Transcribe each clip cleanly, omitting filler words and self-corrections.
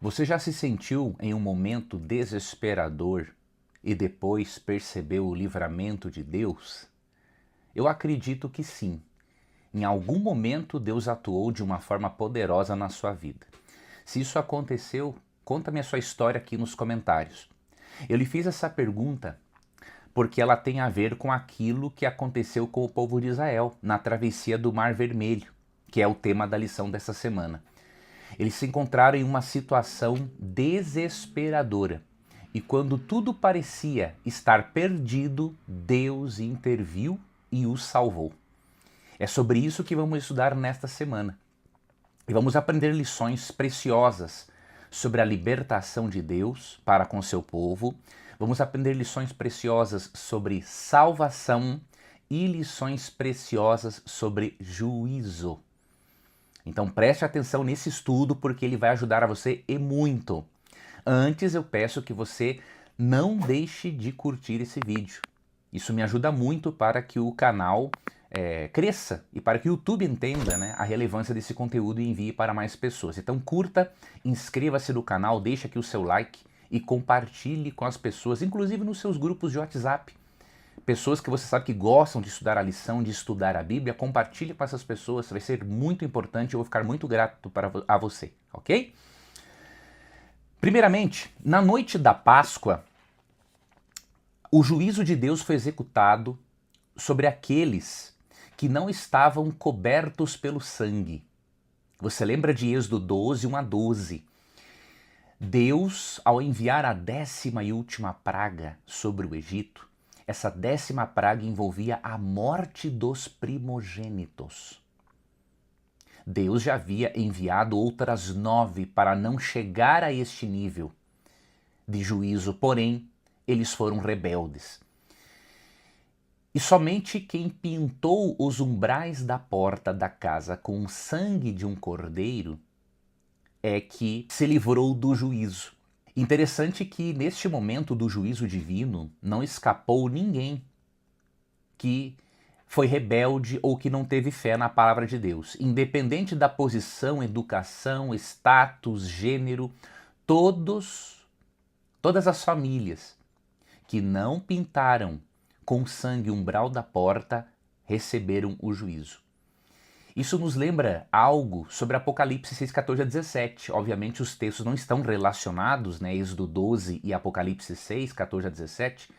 Você já se sentiu em um momento desesperador e depois percebeu o livramento de Deus? Eu acredito que sim. Em algum momento Deus atuou de uma forma poderosa na sua vida. Se isso aconteceu, conta-me a sua história aqui nos comentários. Eu lhe fiz essa pergunta porque ela tem a ver com aquilo que aconteceu com o povo de Israel na travessia do Mar Vermelho, que é o tema da lição dessa semana. Eles se encontraram em uma situação desesperadora. E quando tudo parecia estar perdido, Deus interviu e os salvou. É sobre isso que vamos estudar nesta semana. E vamos aprender lições preciosas sobre a libertação de Deus para com seu povo. Vamos aprender lições preciosas sobre salvação e lições preciosas sobre juízo. Então preste atenção nesse estudo porque ele vai ajudar a você e muito. Antes eu peço que você não deixe de curtir esse vídeo. Isso me ajuda muito para que o canal cresça e para que o YouTube entenda, né, a relevância desse conteúdo e envie para mais pessoas. Então curta, inscreva-se no canal, deixe aqui o seu like e compartilhe com as pessoas, inclusive nos seus grupos de WhatsApp. Pessoas que você sabe que gostam de estudar a lição, de estudar a Bíblia, compartilhe com essas pessoas, vai ser muito importante, eu vou ficar muito grato a você, ok? Primeiramente, na noite da Páscoa, o juízo de Deus foi executado sobre aqueles que não estavam cobertos pelo sangue. Você lembra de Êxodo 12, 1 a 12. Deus, ao enviar a 10ª e última praga sobre o Egito, essa 10ª praga envolvia a morte dos primogênitos. Deus já havia enviado outras 9 para não chegar a este nível de juízo, porém, eles foram rebeldes. E somente quem pintou os umbrais da porta da casa com o sangue de um cordeiro é que se livrou do juízo. Interessante que neste momento do juízo divino não escapou ninguém que foi rebelde ou que não teve fé na palavra de Deus. Independente da posição, educação, status, gênero, todas as famílias que não pintaram com sangue o umbral da porta receberam o juízo. Isso nos lembra algo sobre Apocalipse 6, 14 a 17. Obviamente os textos não estão relacionados, né, Êxodo 12 e Apocalipse 6, 14 a 17,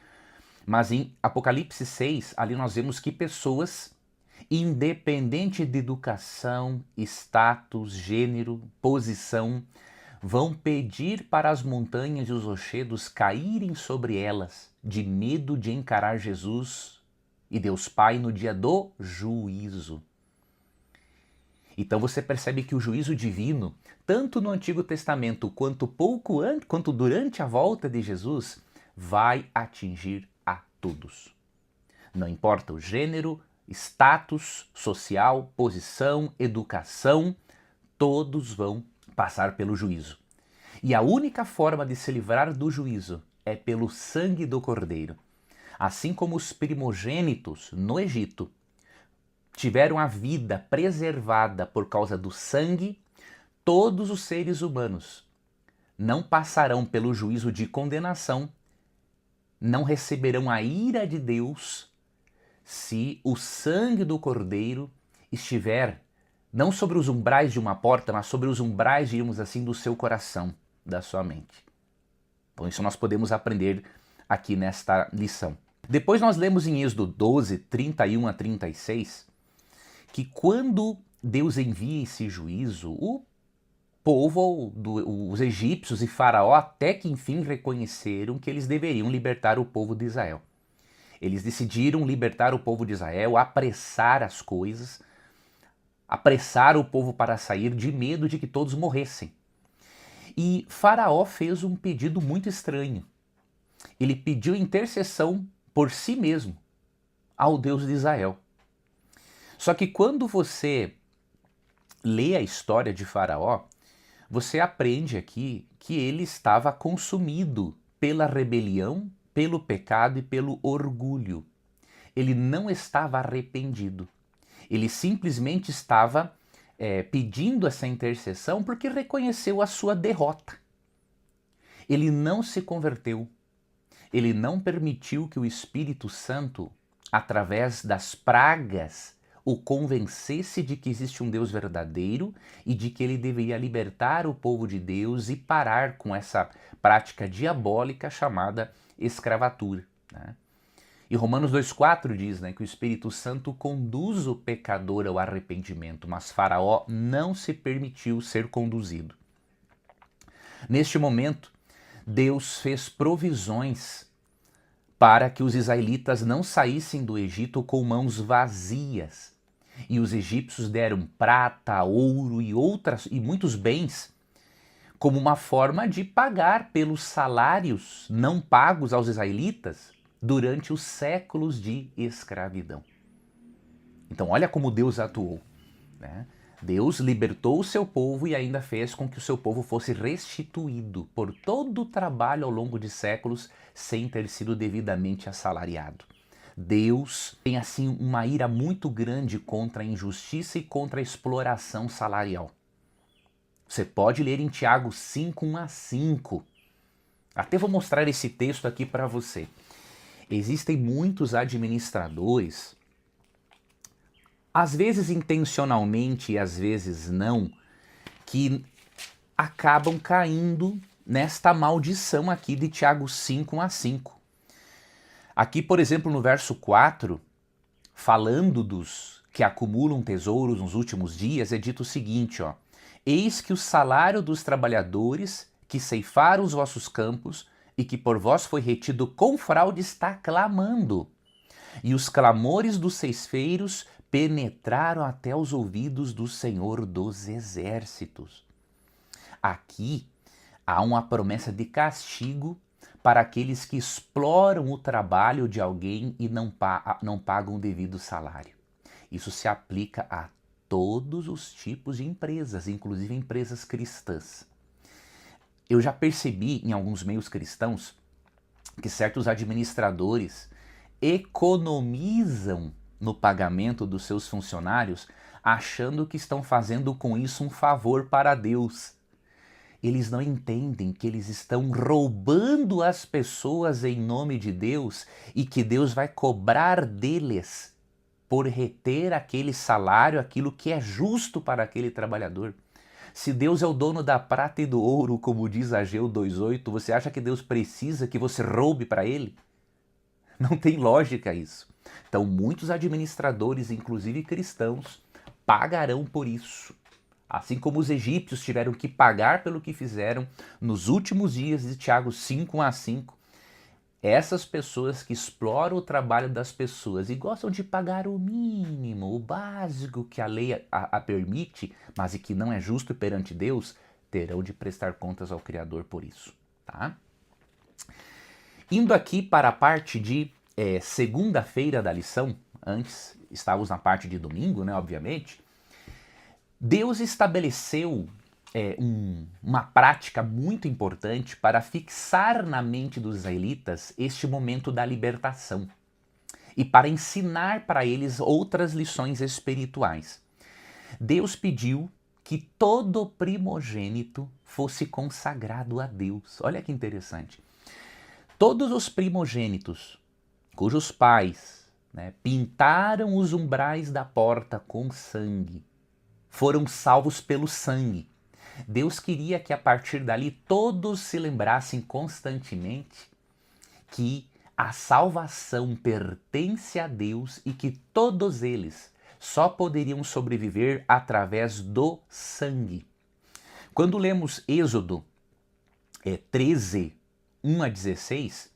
mas em Apocalipse 6, ali nós vemos que pessoas, independente de educação, status, gênero, posição, vão pedir para as montanhas e os rochedos caírem sobre elas, de medo de encarar Jesus e Deus Pai no dia do juízo. Então você percebe que o juízo divino, tanto no Antigo Testamento quanto durante a volta de Jesus, vai atingir a todos. Não importa o gênero, status social, posição, educação, todos vão passar pelo juízo. E a única forma de se livrar do juízo é pelo sangue do Cordeiro. Assim como os primogênitos no Egito tiveram a vida preservada por causa do sangue, todos os seres humanos não passarão pelo juízo de condenação, não receberão a ira de Deus se o sangue do Cordeiro estiver não sobre os umbrais de uma porta, mas sobre os umbrais, digamos assim, do seu coração, da sua mente. Então isso nós podemos aprender aqui nesta lição. Depois nós lemos em Êxodo 12, 31 a 36, que quando Deus envia esse juízo, o povo, os egípcios e Faraó até que enfim reconheceram que eles deveriam libertar o povo de Israel. Eles decidiram libertar o povo de Israel, apressar as coisas, apressar o povo para sair de medo de que todos morressem. E Faraó fez um pedido muito estranho. Ele pediu intercessão por si mesmo ao Deus de Israel. Só que quando você lê a história de Faraó, você aprende aqui que ele estava consumido pela rebelião, pelo pecado e pelo orgulho. Ele não estava arrependido. Ele simplesmente estava pedindo essa intercessão porque reconheceu a sua derrota. Ele não se converteu. Ele não permitiu que o Espírito Santo, através das pragas, o convencesse de que existe um Deus verdadeiro e de que ele deveria libertar o povo de Deus e parar com essa prática diabólica chamada escravatura, né? E Romanos 2,4 diz, né, que o Espírito Santo conduz o pecador ao arrependimento, mas Faraó não se permitiu ser conduzido. Neste momento, Deus fez provisões para que os israelitas não saíssem do Egito com mãos vazias. E os egípcios deram prata, ouro e muitos bens como uma forma de pagar pelos salários não pagos aos israelitas durante os séculos de escravidão. Então olha como Deus atuou, né? Deus libertou o seu povo e ainda fez com que o seu povo fosse restituído por todo o trabalho ao longo de séculos sem ter sido devidamente assalariado. Deus tem assim uma ira muito grande contra a injustiça e contra a exploração salarial. Você pode ler em Tiago 5, 1-5. Até vou mostrar esse texto aqui para você. Existem muitos administradores, às vezes intencionalmente e às vezes não, que acabam caindo nesta maldição aqui de Tiago 5, 1-5. Aqui, por exemplo, no verso 4, falando dos que acumulam tesouros nos últimos dias, é dito o seguinte, ó: eis que o salário dos trabalhadores que ceifaram os vossos campos e que por vós foi retido com fraude está clamando. E os clamores dos ceifeiros penetraram até os ouvidos do Senhor dos Exércitos. Aqui há uma promessa de castigo para aqueles que exploram o trabalho de alguém e não pagam o devido salário. Isso se aplica a todos os tipos de empresas, inclusive empresas cristãs. Eu já percebi em alguns meios cristãos que certos administradores economizam no pagamento dos seus funcionários, achando que estão fazendo com isso um favor para Deus. Eles não entendem que eles estão roubando as pessoas em nome de Deus e que Deus vai cobrar deles por reter aquele salário, aquilo que é justo para aquele trabalhador. Se Deus é o dono da prata e do ouro, como diz Ageu 2,8, você acha que Deus precisa que você roube para ele? Não tem lógica isso. Então, muitos administradores, inclusive cristãos, pagarão por isso. Assim como os egípcios tiveram que pagar pelo que fizeram nos últimos dias de Tiago 5, 1-5, essas pessoas que exploram o trabalho das pessoas e gostam de pagar o mínimo, o básico que a lei a permite, mas e que não é justo perante Deus, terão de prestar contas ao Criador por isso, tá? Indo aqui para a parte de segunda-feira da lição, antes estávamos na parte de domingo, né, obviamente, Deus estabeleceu uma prática muito importante para fixar na mente dos israelitas este momento da libertação e para ensinar para eles outras lições espirituais. Deus pediu que todo primogênito fosse consagrado a Deus. Olha que interessante. Todos os primogênitos cujos pais, né, pintaram os umbrais da porta com sangue, foram salvos pelo sangue. Deus queria que a partir dali todos se lembrassem constantemente que a salvação pertence a Deus e que todos eles só poderiam sobreviver através do sangue. Quando lemos Êxodo 13, 1-16,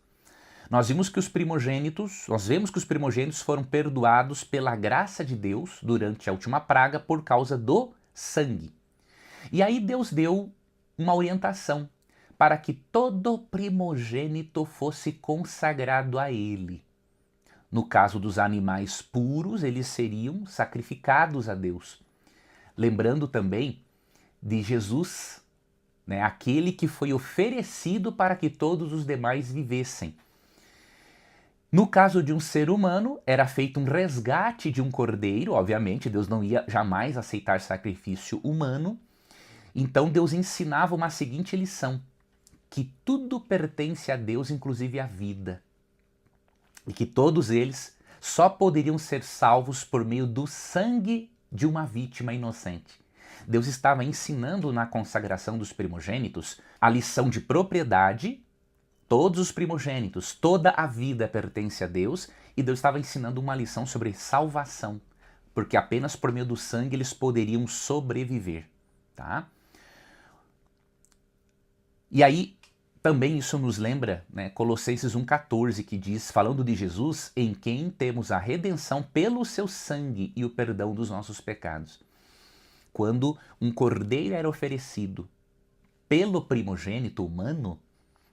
nós vemos que os primogênitos foram perdoados pela graça de Deus durante a última praga por causa do sangue. E aí Deus deu uma orientação para que todo primogênito fosse consagrado a ele. No caso dos animais puros, eles seriam sacrificados a Deus. Lembrando também de Jesus, né, aquele que foi oferecido para que todos os demais vivessem. No caso de um ser humano, era feito um resgate de um cordeiro, obviamente, Deus não ia jamais aceitar sacrifício humano. Então Deus ensinava uma seguinte lição: que tudo pertence a Deus, inclusive a vida, e que todos eles só poderiam ser salvos por meio do sangue de uma vítima inocente. Deus estava ensinando na consagração dos primogênitos a lição de propriedade. Todos os primogênitos, toda a vida pertence a Deus, e Deus estava ensinando uma lição sobre salvação, porque apenas por meio do sangue eles poderiam sobreviver, tá? E aí, também isso nos lembra, né, Colossenses 1,14, que diz, falando de Jesus, em quem temos a redenção pelo seu sangue e o perdão dos nossos pecados. Quando um cordeiro era oferecido pelo primogênito humano,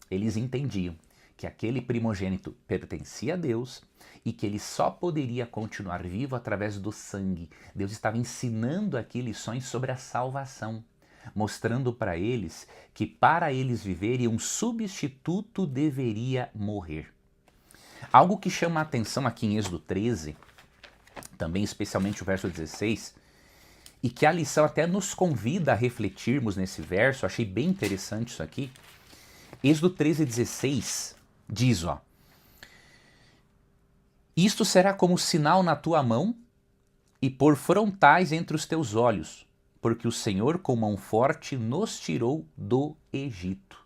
eles entendiam que aquele primogênito pertencia a Deus e que ele só poderia continuar vivo através do sangue. Deus estava ensinando aqui lições sobre a salvação, mostrando para eles que para eles viverem um substituto deveria morrer. Algo que chama a atenção aqui em Êxodo 13, também especialmente o verso 16, e que a lição até nos convida a refletirmos nesse verso, achei bem interessante isso aqui. Êxodo 13:16 diz, ó: isto será como sinal na tua mão e por frontais entre os teus olhos, porque o Senhor com mão forte nos tirou do Egito.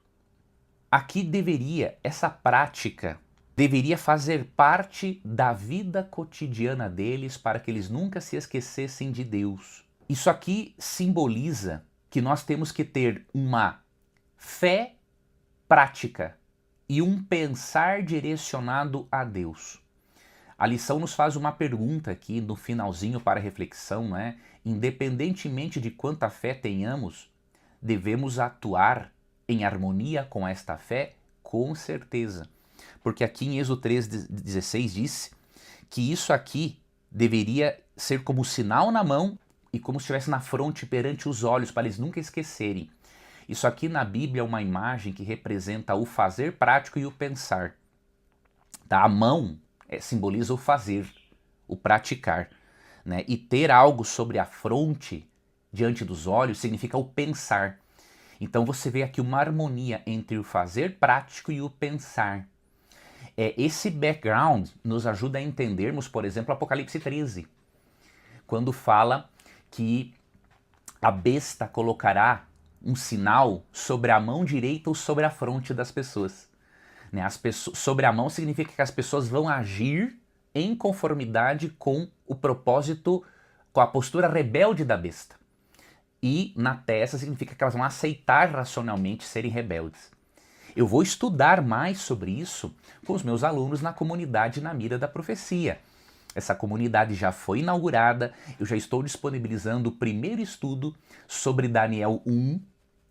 Aqui essa prática deveria fazer parte da vida cotidiana deles para que eles nunca se esquecessem de Deus. Isso aqui simboliza que nós temos que ter uma fé prática e um pensar direcionado a Deus. A lição nos faz uma pergunta aqui no finalzinho para reflexão, né? Independentemente de quanta fé tenhamos, devemos atuar em harmonia com esta fé? Com certeza. Porque aqui em Êxodo 3:16 diz que isso aqui deveria ser como sinal na mão e como se estivesse na fronte perante os olhos, para eles nunca esquecerem. Isso aqui na Bíblia é uma imagem que representa o fazer prático e o pensar. Tá? A mão simboliza o fazer, o praticar, né? E ter algo sobre a fronte, diante dos olhos, significa o pensar. Então você vê aqui uma harmonia entre o fazer prático e o pensar. Esse background nos ajuda a entendermos, por exemplo, Apocalipse 13, quando fala que a besta colocará um sinal sobre a mão direita ou sobre a fronte das pessoas. Né? Sobre a mão significa que as pessoas vão agir em conformidade com o propósito, com a postura rebelde da besta. E na testa significa que elas vão aceitar racionalmente serem rebeldes. Eu vou estudar mais sobre isso com os meus alunos na comunidade Na Mira da Profecia. Essa comunidade já foi inaugurada, eu já estou disponibilizando o primeiro estudo sobre Daniel 1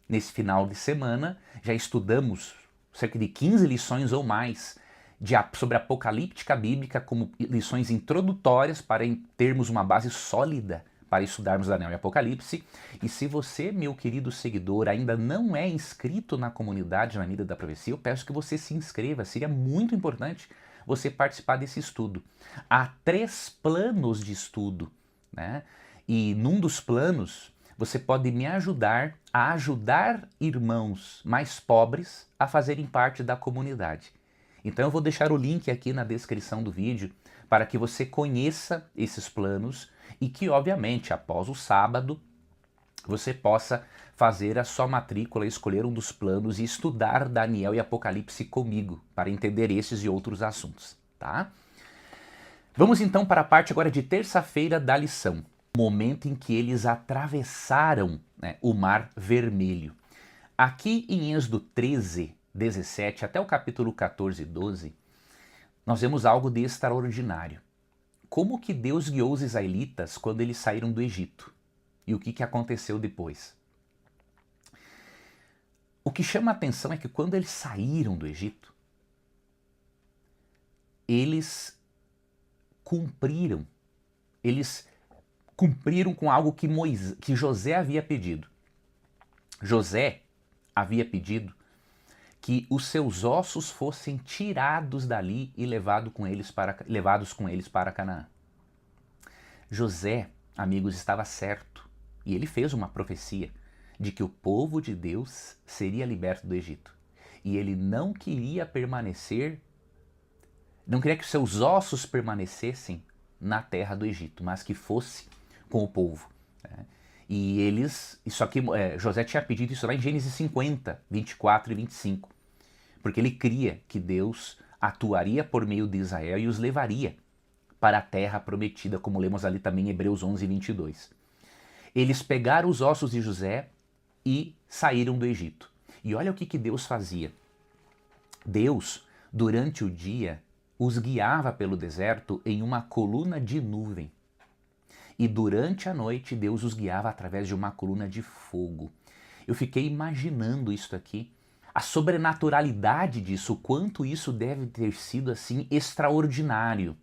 nesse final de semana. Já estudamos cerca de 15 lições ou mais sobre apocalíptica bíblica como lições introdutórias para termos uma base sólida para estudarmos Daniel e Apocalipse. E se você, meu querido seguidor, ainda não é inscrito na comunidade Na Mira da Profecia, eu peço que você se inscreva, seria muito importante você participar desse estudo. Há 3 planos de estudo, né? E num dos planos você pode me ajudar a ajudar irmãos mais pobres a fazerem parte da comunidade. Então eu vou deixar o link aqui na descrição do vídeo para que você conheça esses planos e que, obviamente, após o sábado, você possa fazer a sua matrícula, escolher um dos planos e estudar Daniel e Apocalipse comigo, para entender esses e outros assuntos, tá? Vamos então para a parte agora de terça-feira da lição, o momento em que eles atravessaram, né, o Mar Vermelho. Aqui em Êxodo 13:17 até o capítulo 14:12, nós vemos algo de extraordinário. Como que Deus guiou os israelitas quando eles saíram do Egito? E o que aconteceu depois? O que chama a atenção é que quando eles saíram do Egito, eles cumpriram com algo que José havia pedido. José havia pedido que os seus ossos fossem tirados dali e levados com eles para Canaã. José, amigos, estava certo, e ele fez uma profecia de que o povo de Deus seria liberto do Egito. E ele não queria permanecer, não queria que os seus ossos permanecessem na terra do Egito, mas que fosse com o povo. Né? E eles, isso aqui, José tinha pedido isso lá em Gênesis 50, 24 e 25, porque ele cria que Deus atuaria por meio de Israel e os levaria para a terra prometida, como lemos ali também em Hebreus 11, 22. Eles pegaram os ossos de José e saíram do Egito. E olha o que Deus fazia. Deus, durante o dia, os guiava pelo deserto em uma coluna de nuvem. E durante a noite, Deus os guiava através de uma coluna de fogo. Eu fiquei imaginando isso aqui, a sobrenaturalidade disso, o quanto isso deve ter sido assim extraordinário.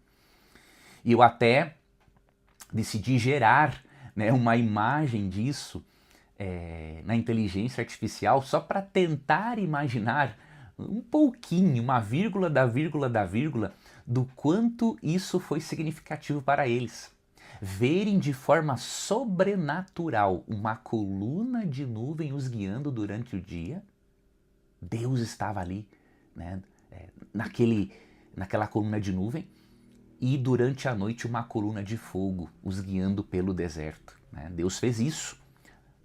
E eu até decidi gerar, né, uma imagem disso na inteligência artificial só para tentar imaginar um pouquinho, uma vírgula da vírgula da vírgula, do quanto isso foi significativo para eles. Verem de forma sobrenatural uma coluna de nuvem os guiando durante o dia. Deus estava ali, né, naquela coluna de nuvem, e durante a noite uma coluna de fogo os guiando pelo deserto. Né? Deus fez isso.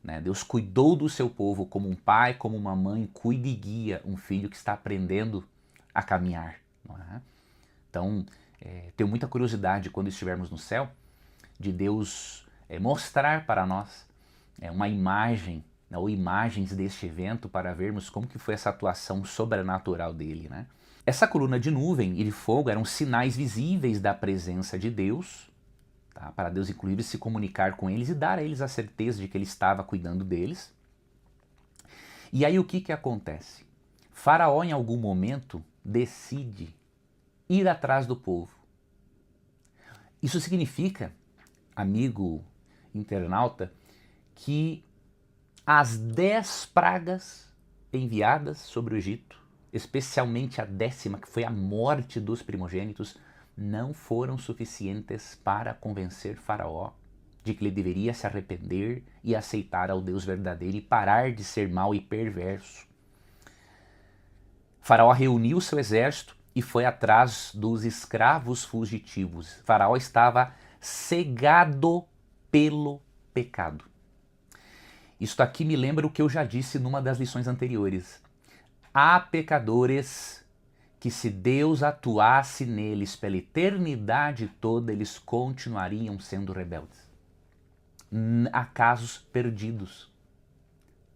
Né? Deus cuidou do seu povo como um pai, como uma mãe cuida e guia um filho que está aprendendo a caminhar. Não é? Então, tenho muita curiosidade quando estivermos no céu de Deus mostrar para nós uma imagem, né, ou imagens deste evento para vermos como que foi essa atuação sobrenatural dele. Né? Essa coluna de nuvem e de fogo eram sinais visíveis da presença de Deus, tá? Para Deus inclusive se comunicar com eles e dar a eles a certeza de que ele estava cuidando deles. E aí o que acontece? Faraó em algum momento decide ir atrás do povo. Isso significa, amigo internauta, que as 10 pragas enviadas sobre o Egito, especialmente a 10ª, que foi a morte dos primogênitos, não foram suficientes para convencer Faraó de que ele deveria se arrepender e aceitar ao Deus verdadeiro e parar de ser mau e perverso. Faraó reuniu seu exército e foi atrás dos escravos fugitivos. Faraó estava cegado pelo pecado. Isto aqui me lembra o que eu já disse numa das lições anteriores. Há pecadores que, se Deus atuasse neles pela eternidade toda, eles continuariam sendo rebeldes. Há casos perdidos.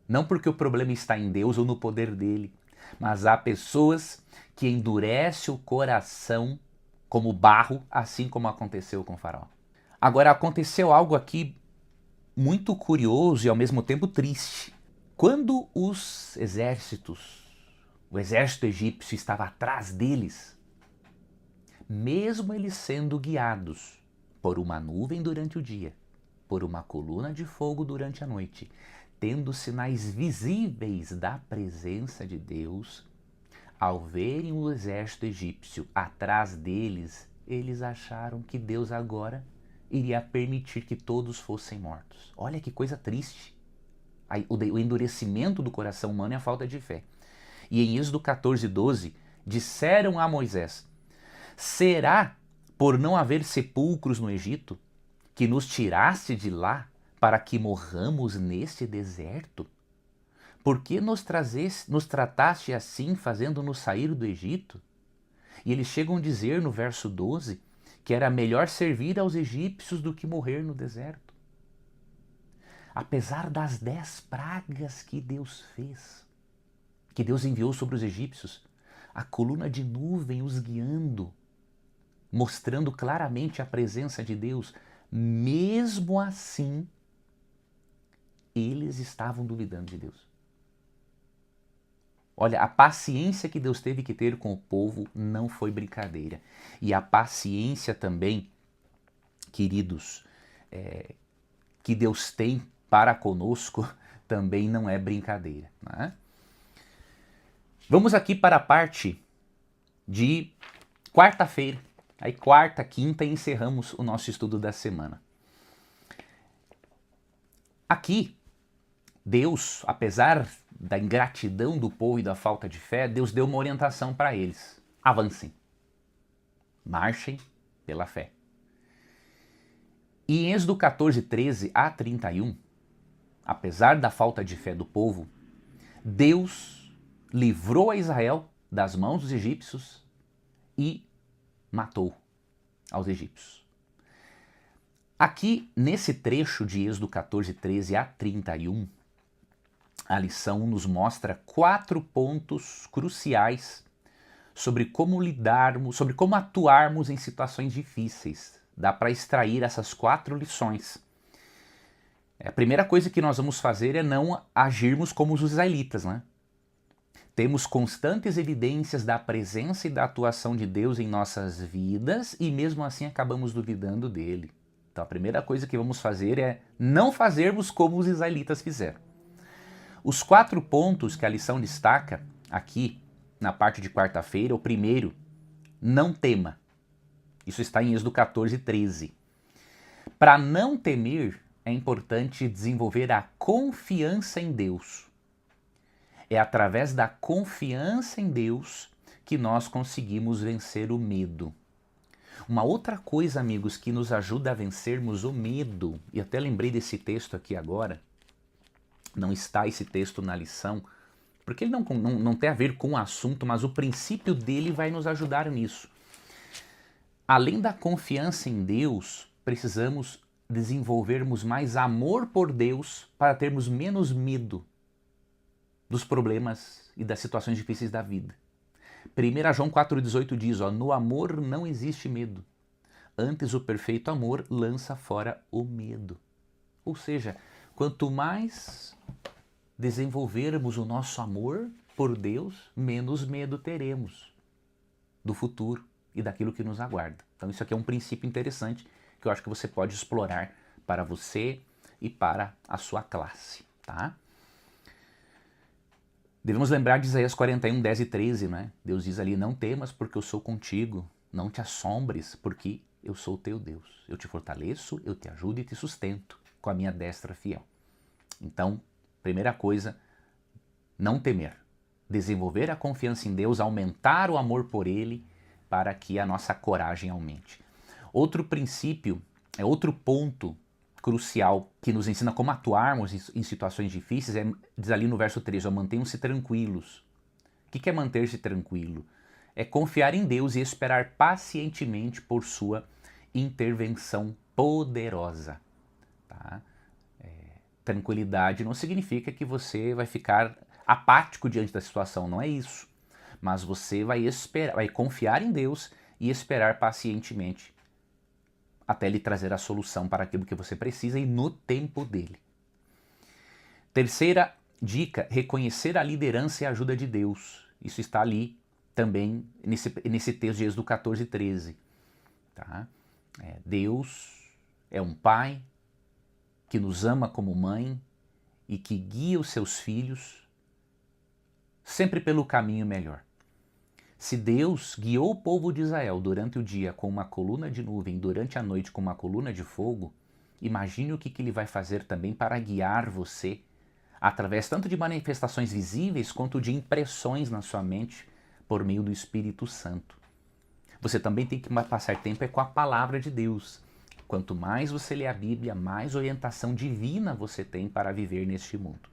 Não porque o problema está em Deus ou no poder dele, mas há pessoas que endurecem o coração como barro, assim como aconteceu com o Faraó. Agora, aconteceu algo aqui muito curioso e ao mesmo tempo triste. Quando os exércitos, o exército egípcio estava atrás deles, mesmo eles sendo guiados por uma nuvem durante o dia, por uma coluna de fogo durante a noite, tendo sinais visíveis da presença de Deus, ao verem o exército egípcio atrás deles, eles acharam que Deus agora iria permitir que todos fossem mortos. Olha que coisa triste. O endurecimento do coração humano e a falta de fé. E em Êxodo 14:12, disseram a Moisés: será por não haver sepulcros no Egito que nos tiraste de lá para que morramos neste deserto? Por que nos trataste assim, fazendo-nos sair do Egito? E eles chegam a dizer no verso 12 que era melhor servir aos egípcios do que morrer no deserto. Apesar das 10 pragas que Deus fez, que Deus enviou sobre os egípcios, a coluna de nuvem os guiando, mostrando claramente a presença de Deus, mesmo assim, eles estavam duvidando de Deus. Olha, a paciência que Deus teve que ter com o povo não foi brincadeira. E a paciência também, queridos, que Deus tem para conosco também não é brincadeira. Né? Vamos aqui para a parte de quarta-feira. Aí quarta, quinta, encerramos o nosso estudo da semana. Aqui, Deus, apesar da ingratidão do povo e da falta de fé, Deus deu uma orientação para eles. Avancem. Marchem pela fé. E em Êxodo 14, 13 a 31, apesar da falta de fé do povo, Deus livrou a Israel das mãos dos egípcios e matou aos egípcios. Aqui, nesse trecho de Êxodo 14, 13 a 31, a lição nos mostra 4 pontos cruciais sobre como lidarmos, sobre como atuarmos em situações difíceis. Dá para extrair essas 4 lições. A primeira coisa que nós vamos fazer é não agirmos como os israelitas, né? Temos constantes evidências da presença e da atuação de Deus em nossas vidas e mesmo assim acabamos duvidando dele. Então a primeira coisa que vamos fazer é não fazermos como os israelitas fizeram. Os 4 pontos que a lição destaca aqui na parte de quarta-feira, o primeiro, não tema. Isso está em Êxodo 14, 13. Para não temer, é importante desenvolver a confiança em Deus. É através da confiança em Deus que nós conseguimos vencer o medo. Uma outra coisa, amigos, que nos ajuda a vencermos o medo, e até lembrei desse texto aqui agora, não está esse texto na lição, porque ele não tem a ver com o assunto, mas o princípio dele vai nos ajudar nisso. Além da confiança em Deus, precisamos desenvolvermos mais amor por Deus para termos menos medo dos problemas e das situações difíceis da vida. 1 João 4,18 diz, no amor não existe medo. Antes o perfeito amor lança fora o medo. Ou seja, quanto mais desenvolvermos o nosso amor por Deus, menos medo teremos do futuro e daquilo que nos aguarda. Então isso aqui é um princípio interessante que eu acho que você pode explorar para você e para a sua classe, tá? Devemos lembrar de Isaías 41, 10 e 13, né? Deus diz ali, não temas porque eu sou contigo, não te assombres porque eu sou o teu Deus. Eu te fortaleço, eu te ajudo e te sustento com a minha destra fiel. Então, primeira coisa, não temer. Desenvolver a confiança em Deus, aumentar o amor por Ele para que a nossa coragem aumente. Outro princípio, outro ponto crucial que nos ensina como atuarmos em situações difíceis, diz ali no verso 3, mantenham-se tranquilos. O que é manter-se tranquilo? É confiar em Deus e esperar pacientemente por sua intervenção poderosa. Tá? Tranquilidade não significa que você vai ficar apático diante da situação, não é isso. Mas você vai confiar em Deus e esperar pacientemente até Ele trazer a solução para aquilo que você precisa e no tempo dele. Terceira dica, reconhecer a liderança e a ajuda de Deus. Isso está ali também nesse texto de Êxodo 14, 13. Tá? Deus é um pai que nos ama como mãe e que guia os seus filhos sempre pelo caminho melhor. Se Deus guiou o povo de Israel durante o dia com uma coluna de nuvem, durante a noite com uma coluna de fogo, imagine o que Ele vai fazer também para guiar você, através tanto de manifestações visíveis quanto de impressões na sua mente, por meio do Espírito Santo. Você também tem que passar tempo com a palavra de Deus. Quanto mais você lê a Bíblia, mais orientação divina você tem para viver neste mundo.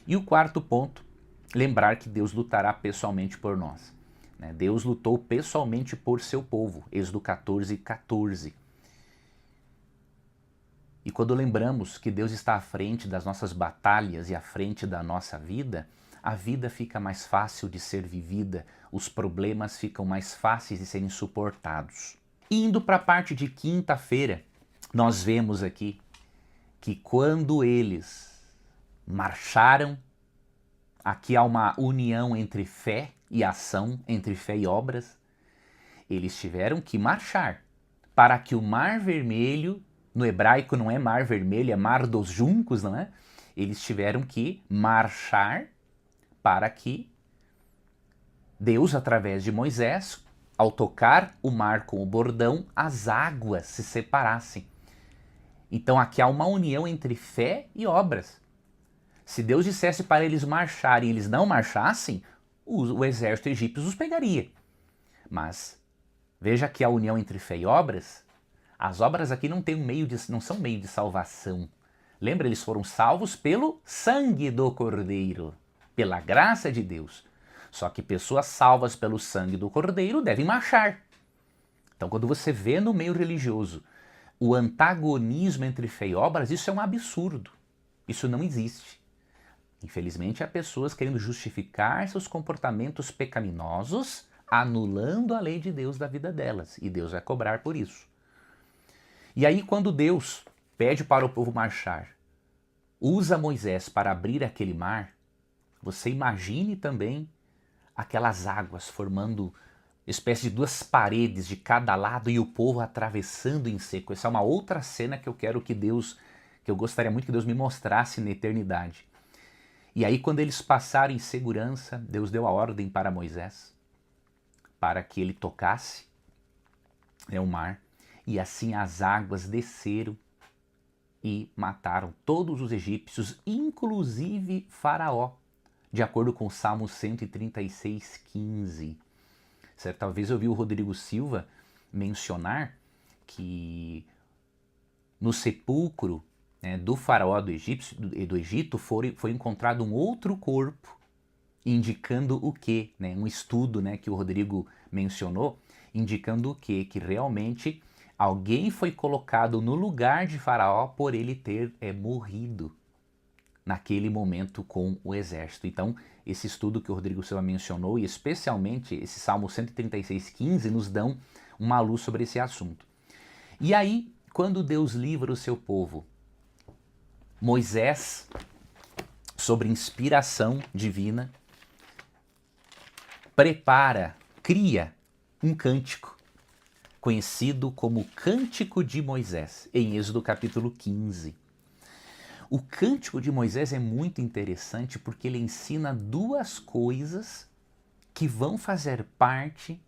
E o quarto ponto, lembrar que Deus lutará pessoalmente por nós. Deus lutou pessoalmente por seu povo, Êxodo 14, 14. E quando lembramos que Deus está à frente das nossas batalhas e à frente da nossa vida, a vida fica mais fácil de ser vivida, os problemas ficam mais fáceis de serem suportados. Indo para a parte de quinta-feira, nós vemos aqui que quando eles marcharam, aqui há uma união entre fé e ação, entre fé e obras, eles tiveram que marchar para que o Mar Vermelho, no hebraico não é Mar Vermelho, é Mar dos Juncos, não é? Eles tiveram que marchar para que Deus, através de Moisés, ao tocar o mar com o bordão, as águas se separassem. Então aqui há uma união entre fé e obras. Se Deus dissesse para eles marcharem e eles não marchassem, o exército egípcio os pegaria. Mas veja que a união entre fé e obras, as obras aqui não são meio de salvação. Lembra, eles foram salvos pelo sangue do Cordeiro, pela graça de Deus. Só que pessoas salvas pelo sangue do Cordeiro devem marchar. Então, quando você vê no meio religioso o antagonismo entre fé e obras, isso é um absurdo. Isso não existe. Infelizmente, há pessoas querendo justificar seus comportamentos pecaminosos, anulando a lei de Deus da vida delas. E Deus vai cobrar por isso. E aí, quando Deus pede para o povo marchar, usa Moisés para abrir aquele mar, você imagine também aquelas águas formando espécie de duas paredes de cada lado e o povo atravessando em seco. Essa é uma outra cena que eu gostaria muito que Deus me mostrasse na eternidade. E aí, quando eles passaram em segurança, Deus deu a ordem para Moisés, para que ele tocasse o mar, e assim as águas desceram e mataram todos os egípcios, inclusive Faraó, de acordo com o Salmo 136:15. Certa vez eu vi o Rodrigo Silva mencionar que no sepulcro do faraó do Egito foi encontrado um outro corpo, indicando o quê? Um estudo que o Rodrigo mencionou, indicando o quê? Que realmente alguém foi colocado no lugar de Faraó por ele ter morrido naquele momento com o exército. Então, esse estudo que o Rodrigo Silva mencionou, e especialmente esse Salmo 136:15, nos dão uma luz sobre esse assunto. E aí, quando Deus livra o seu povo, Moisés, sobre inspiração divina, cria um cântico, conhecido como Cântico de Moisés, em Êxodo capítulo 15. O Cântico de Moisés é muito interessante porque ele ensina duas coisas que vão fazer parte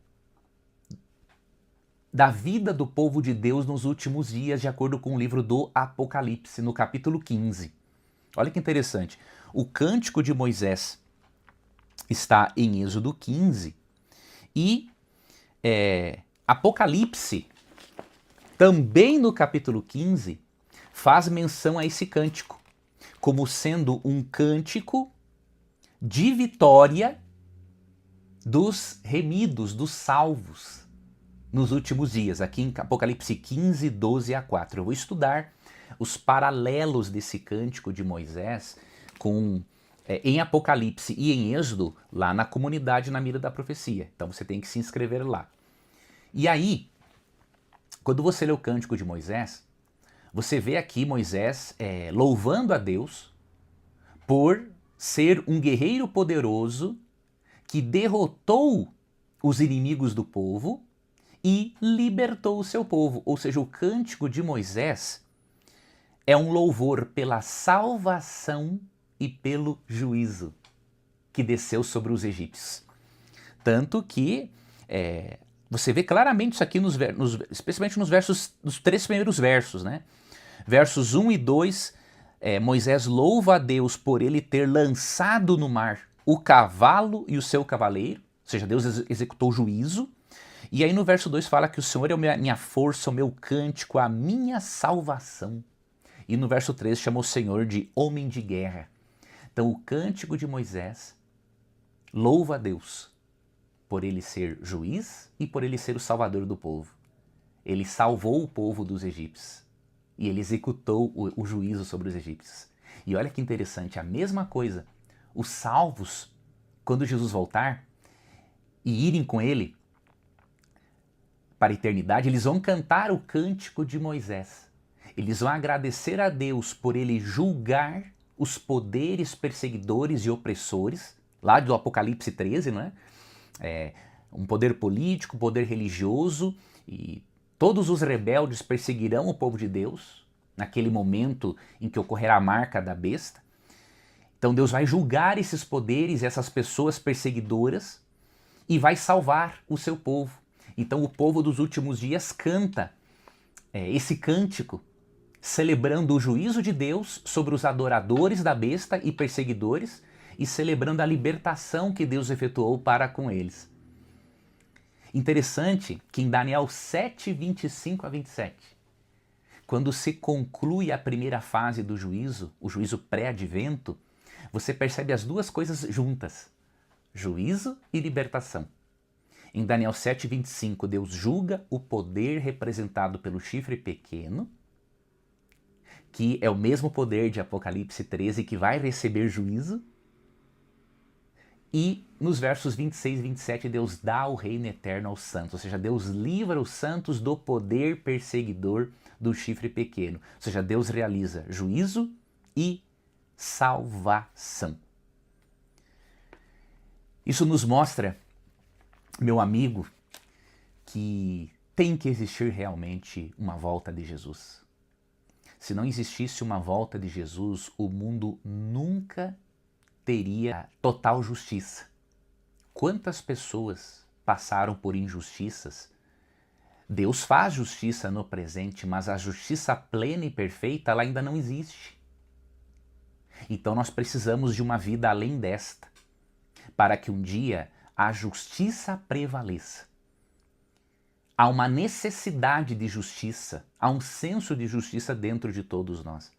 da vida do povo de Deus nos últimos dias, de acordo com o livro do Apocalipse, no capítulo 15. Olha que interessante. O Cântico de Moisés está em Êxodo 15 e Apocalipse, também no capítulo 15, faz menção a esse cântico, como sendo um cântico de vitória dos remidos, dos salvos, nos últimos dias, aqui em Apocalipse 15, 12 a 4. Eu vou estudar os paralelos desse cântico de Moisés em Apocalipse e em Êxodo, lá na comunidade na Mira da Profecia. Então você tem que se inscrever lá. E aí, quando você lê o cântico de Moisés, você vê aqui Moisés louvando a Deus por ser um guerreiro poderoso que derrotou os inimigos do povo e libertou o seu povo. Ou seja, o cântico de Moisés é um louvor pela salvação e pelo juízo que desceu sobre os egípcios. Tanto que você vê claramente isso aqui, especialmente nos 3 primeiros versos, né? Versos 1 e 2, Moisés louva a Deus por ele ter lançado no mar o cavalo e o seu cavaleiro, ou seja, Deus executou juízo. E aí no verso 2 fala que o Senhor é a minha força, o meu cântico, a minha salvação. E no verso 3 chama o Senhor de homem de guerra. Então o cântico de Moisés louva a Deus por ele ser juiz e por ele ser o salvador do povo. Ele salvou o povo dos egípcios e ele executou o juízo sobre os egípcios. E olha que interessante, a mesma coisa, os salvos, quando Jesus voltar e irem com ele para a eternidade, eles vão cantar o cântico de Moisés. Eles vão agradecer a Deus por ele julgar os poderes perseguidores e opressores, lá do Apocalipse 13, não é? Um poder político, poder religioso, e todos os rebeldes perseguirão o povo de Deus naquele momento em que ocorrerá a marca da besta. Então Deus vai julgar esses poderes, essas pessoas perseguidoras, e vai salvar o seu povo. Então o povo dos últimos dias canta esse cântico celebrando o juízo de Deus sobre os adoradores da besta e perseguidores, e celebrando a libertação que Deus efetuou para com eles. Interessante que em Daniel 7, 25 a 27, quando se conclui a primeira fase do juízo, o juízo pré-advento, você percebe as duas coisas juntas, juízo e libertação. Em Daniel 7, 25, Deus julga o poder representado pelo chifre pequeno, que é o mesmo poder de Apocalipse 13, que vai receber juízo. E nos versos 26 e 27, Deus dá o reino eterno aos santos, ou seja, Deus livra os santos do poder perseguidor do chifre pequeno. Ou seja, Deus realiza juízo e salvação. Isso nos mostra, meu amigo, que tem que existir realmente uma volta de Jesus. Se não existisse uma volta de Jesus, o mundo nunca teria total justiça. Quantas pessoas passaram por injustiças? Deus faz justiça no presente, mas a justiça plena e perfeita ela ainda não existe. Então nós precisamos de uma vida além desta, para que um dia a justiça prevaleça. Há uma necessidade de justiça, há um senso de justiça dentro de todos nós.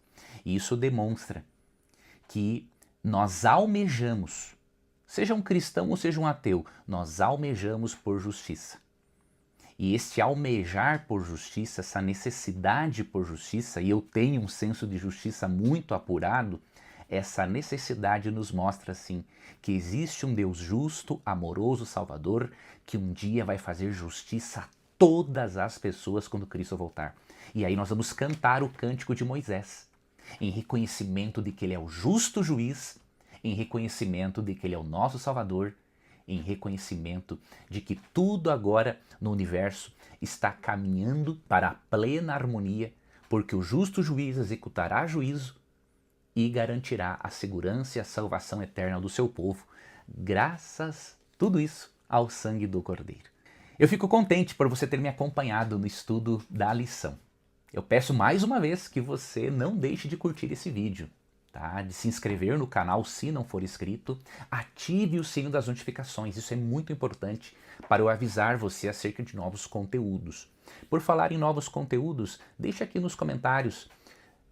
E isso demonstra que nós almejamos, seja um cristão ou seja um ateu, nós almejamos por justiça. E este almejar por justiça, essa necessidade por justiça, e eu tenho um senso de justiça muito apurado, essa necessidade nos mostra, assim, que existe um Deus justo, amoroso, salvador, que um dia vai fazer justiça a todas as pessoas quando Cristo voltar. E aí nós vamos cantar o cântico de Moisés, em reconhecimento de que Ele é o justo juiz, em reconhecimento de que Ele é o nosso Salvador, em reconhecimento de que tudo agora no universo está caminhando para a plena harmonia, porque o justo juiz executará juízo e garantirá a segurança e a salvação eterna do seu povo, graças, tudo isso, ao sangue do Cordeiro. Eu fico contente por você ter me acompanhado no estudo da lição. Eu peço mais uma vez que você não deixe de curtir esse vídeo, tá? De se inscrever no canal se não for inscrito, ative o sininho das notificações, isso é muito importante para eu avisar você acerca de novos conteúdos. Por falar em novos conteúdos, deixe aqui nos comentários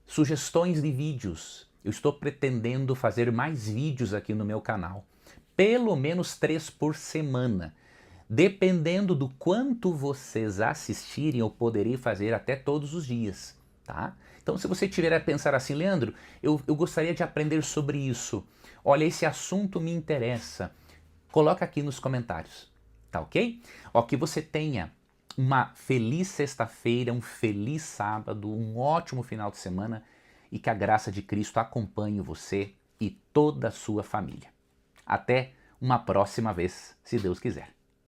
sugestões de vídeos. Eu estou pretendendo fazer mais vídeos aqui no meu canal, pelo menos 3 por semana. Dependendo do quanto vocês assistirem, eu poderei fazer até todos os dias, tá? Então, se você tiver a pensar assim, Leandro, eu gostaria de aprender sobre isso. Olha, esse assunto me interessa. Coloca aqui nos comentários, tá ok? Ó, que você tenha uma feliz sexta-feira, um feliz sábado, um ótimo final de semana e que a graça de Cristo acompanhe você e toda a sua família. Até uma próxima vez, se Deus quiser.